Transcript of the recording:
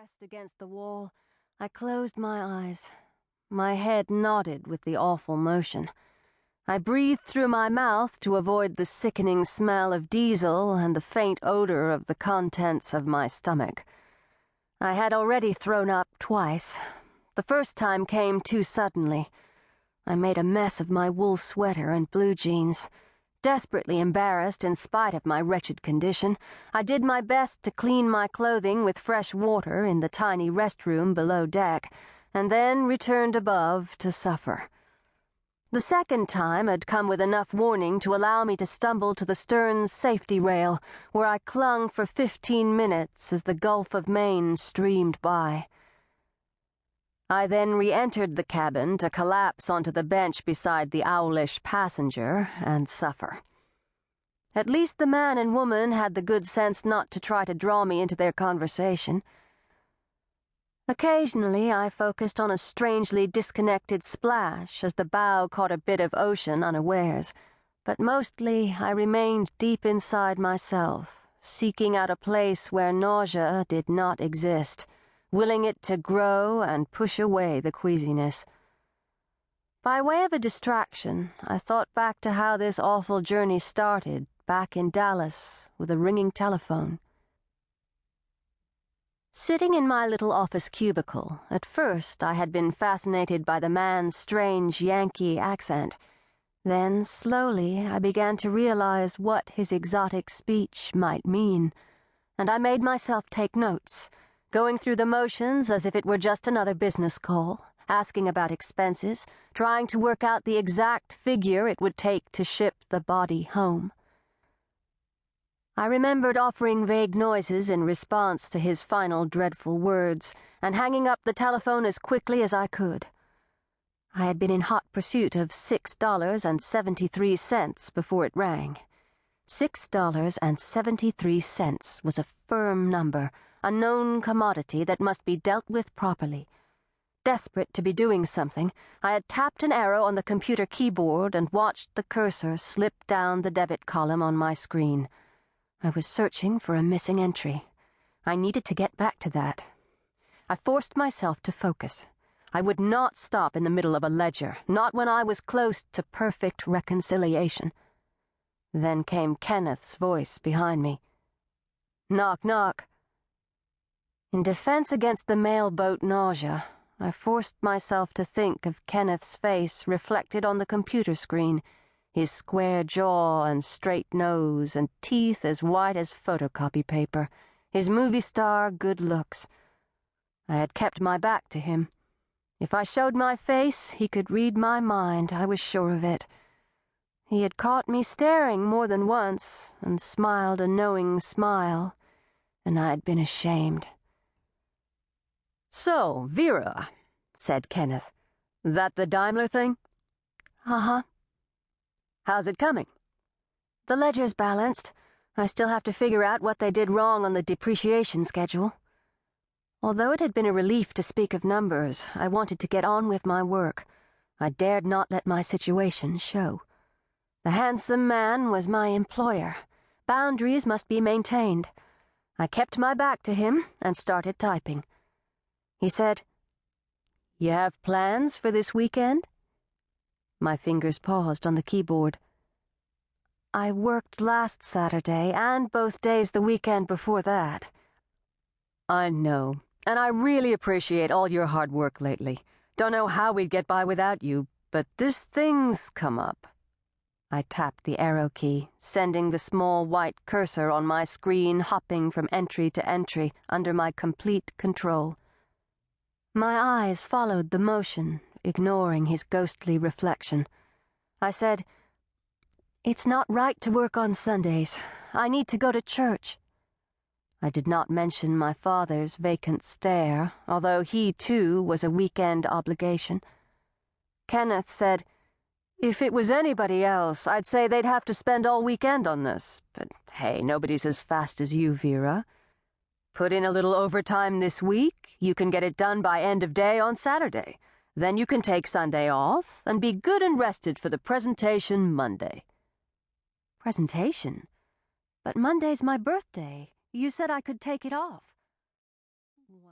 pressed against the wall, I closed my eyes. My head nodded with the awful motion. I breathed through my mouth to avoid the sickening smell of diesel and the faint odor of the contents of my stomach. I had already thrown up twice. The first time came too suddenly. I made a mess of my wool sweater and blue jeans. Desperately embarrassed in spite of my wretched condition, I did my best to clean my clothing with fresh water in the tiny restroom below deck, and then returned above to suffer. The second time had come with enough warning to allow me to stumble to the stern's safety rail, where I clung for 15 minutes as the Gulf of Maine streamed by. I then re-entered the cabin to collapse onto the bench beside the owlish passenger and suffer. At least the man and woman had the good sense not to try to draw me into their conversation. Occasionally I focused on a strangely disconnected splash as the bow caught a bit of ocean unawares, but mostly I remained deep inside myself, seeking out a place where nausea did not exist, willing it to grow and push away the queasiness. By way of a distraction, I thought back to how this awful journey started back in Dallas with a ringing telephone. Sitting in my little office cubicle, at first I had been fascinated by the man's strange Yankee accent. Then, slowly, I began to realize what his exotic speech might mean, and I made myself take notes, going through the motions as if it were just another business call, asking about expenses, trying to work out the exact figure it would take to ship the body home. I remembered offering vague noises in response to his final dreadful words, and hanging up the telephone as quickly as I could. I had been in hot pursuit of $6.73 before it rang. $6.73 was a firm number, a known commodity that must be dealt with properly. Desperate to be doing something, I had tapped an arrow on the computer keyboard and watched the cursor slip down the debit column on my screen. I was searching for a missing entry. I needed to get back to that. I forced myself to focus. I would not stop in the middle of a ledger, not when I was close to perfect reconciliation. Then came Kenneth's voice behind me. "Knock, knock." In defense against the mailboat nausea, I forced myself to think of Kenneth's face reflected on the computer screen, his square jaw and straight nose and teeth as white as photocopy paper, his movie star good looks. I had kept my back to him. If I showed my face, he could read my mind, I was sure of it. He had caught me staring more than once and smiled a knowing smile, and I had been ashamed. "So, Vera," said Kenneth, "that the Daimler thing?" "Uh-huh." "How's it coming?" "The ledger's balanced. I still have to figure out what they did wrong on the depreciation schedule." Although it had been a relief to speak of numbers, I wanted to get on with my work. I dared not let my situation show. The handsome man was my employer. Boundaries must be maintained. I kept my back to him and started typing. He said, "You have plans for this weekend?" My fingers paused on the keyboard. "I worked last Saturday and both days the weekend before that." "I know, and I really appreciate all your hard work lately. Don't know how we'd get by without you, but this thing's come up." I tapped the arrow key, sending the small white cursor on my screen hopping from entry to entry under my complete control. My eyes followed the motion, ignoring his ghostly reflection. I said, "It's not right to work on Sundays. I need to go to church." I did not mention my father's vacant stare, although he, too, was a weekend obligation. Kenneth said, "If it was anybody else, I'd say they'd have to spend all weekend on this. But hey, nobody's as fast as you, Vera. Put in a little overtime this week, you can get it done by end of day on Saturday. Then you can take Sunday off and be good and rested for the presentation Monday." "Presentation? But Monday's my birthday. You said I could take it off."